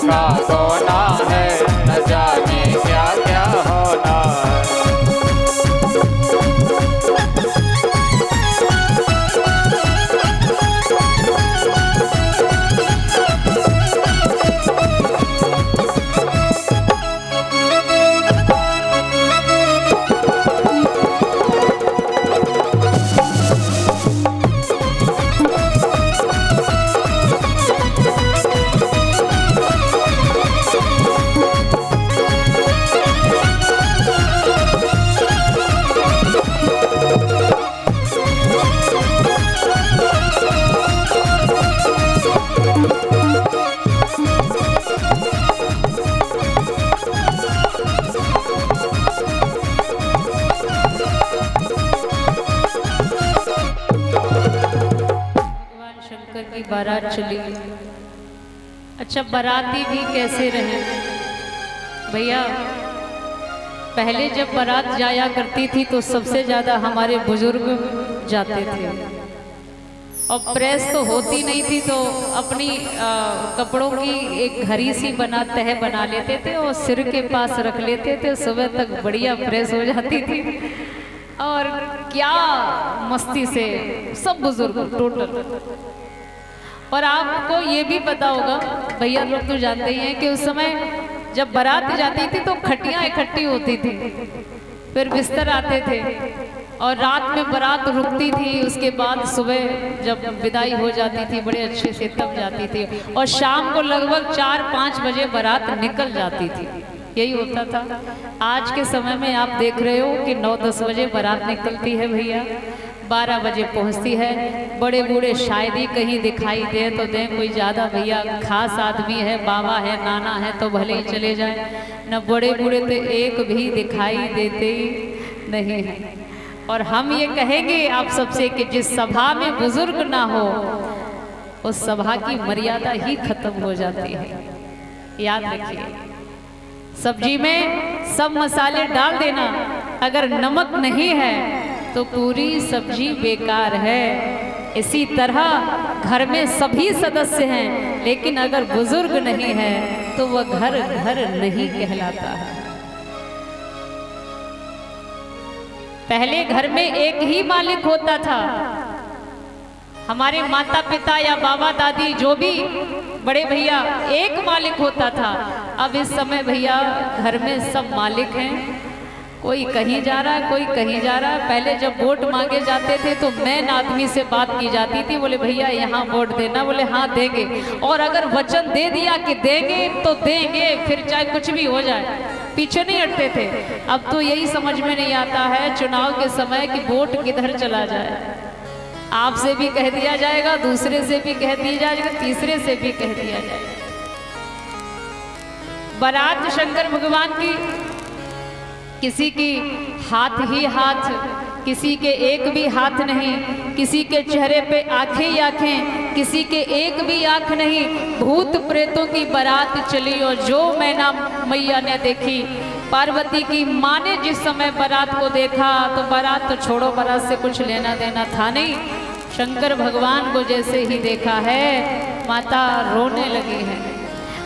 का सोना है, न जाने क्या क्या होना है। बारात चली। अच्छा, बाराती भी कैसे रहे भैया? पहले जब बारात जाया करती थी तो सबसे ज्यादा हमारे बुजुर्ग जाते थे, और प्रेस तो होती नहीं थी तो अपनी कपड़ों की एक घड़ी सी तह बना लेते थे और सिर के पास रख लेते थे। सुबह तक बढ़िया प्रेस हो जाती थी, और क्या मस्ती से सब बुजुर्ग टोटल। और आपको ये भी पता होगा, भैया लोग तो जानते ही हैं कि उस समय जब बारात जाती थी तो खटियां इकट्ठी होती थी, फिर बिस्तर आते थे, और रात में बारात रुकती थी। उसके बाद सुबह जब विदाई हो जाती थी बड़े अच्छे से तब जाती थी, और शाम को लगभग 4-5 बजे बारात निकल जाती थी। यही होता था। आज के समय में आप देख रहे हो कि 9-10 बजे बारात निकलती है भैया, 12 बजे पहुंचती है। बड़े बूढ़े शायद ही कहीं दिखाई दे तो दें, कोई ज़्यादा भैया खास आदमी है, बाबा है, नाना है तो भले ही चले जाए, न बड़े बूढ़े तो एक भी दिखाई देते ही नहीं है। और हम ये कहेंगे आप सबसे कि जिस सभा में बुजुर्ग ना हो उस सभा की मर्यादा ही खत्म हो जाती है। याद रखिए, सब्जी में सब मसाले डाल देना, अगर नमक नहीं है तो पूरी सब्जी बेकार है। इसी तरह घर में सभी सदस्य हैं, लेकिन अगर बुजुर्ग नहीं है तो वह घर घर नहीं कहलाता है। पहले घर में एक ही मालिक होता था। हमारे माता पिता या बाबा दादी जो भी बड़े भैया, एक मालिक होता था। अब इस समय भैया घर में सब मालिक हैं, कोई कहीं जा रहा है, कोई कहीं जा रहा है। पहले जब वोट मांगे जाते थे तो मेन आदमी से बात की जाती थी, बोले भैया यहाँ वोट देना, बोले हाँ देंगे, और अगर वचन दे दिया कि देंगे तो देंगे, फिर चाहे कुछ भी हो जाए, पीछे नहीं हटते थे। अब तो यही समझ में नहीं आता है चुनाव के समय कि वोट किधर चला जाए। आपसे भी कह दिया जाएगा, दूसरे से भी कह दिया जाएगा, तीसरे से भी कह दिया जाएगा। बारात शंकर भगवान की, किसी की हाथ ही हाथ, किसी के एक भी हाथ नहीं, किसी के चेहरे पे आंखें ही आंखें, किसी के एक भी आंख नहीं। भूत प्रेतों की बारात चली, और जो मैना मैया ने देखी, पार्वती की माँ ने जिस समय बारात को देखा तो बारात तो छोड़ो, बारात से कुछ लेना देना था नहीं। शंकर भगवान को जैसे ही देखा है माता रोने लगी है,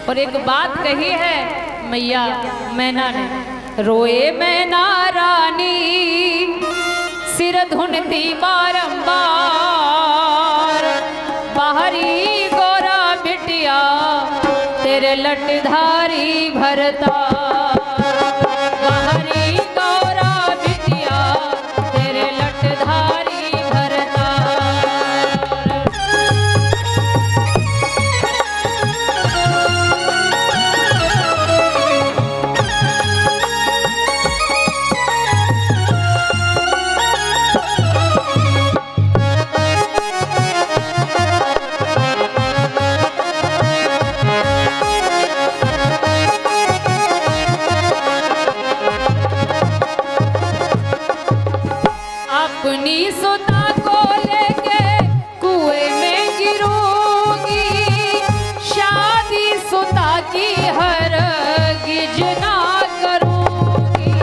और एक बात कही है मैया मैना ने, रोए मैना रानी सिर धुनती बारंबार, बाहरी गोरा बिटिया तेरे लटधारी भरता, बाहरी गोरा बिटिया तेरे लटधारी भरता। अपनी सुता को लेके कुएं में गिरूंगी, शादी सुता की हरगिज ना करूंगी।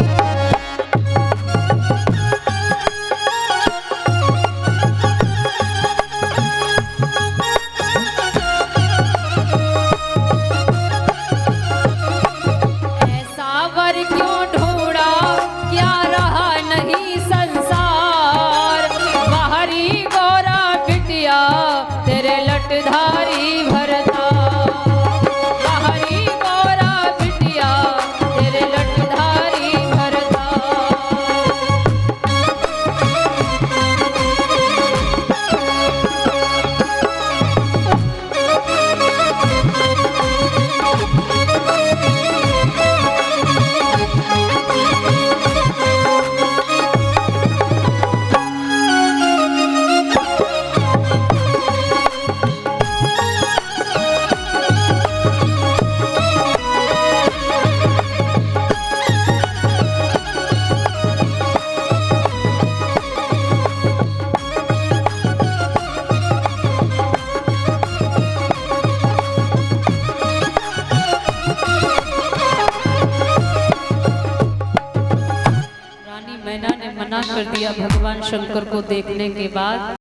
मना कर दिया भगवान शंकर को देखने के बाद।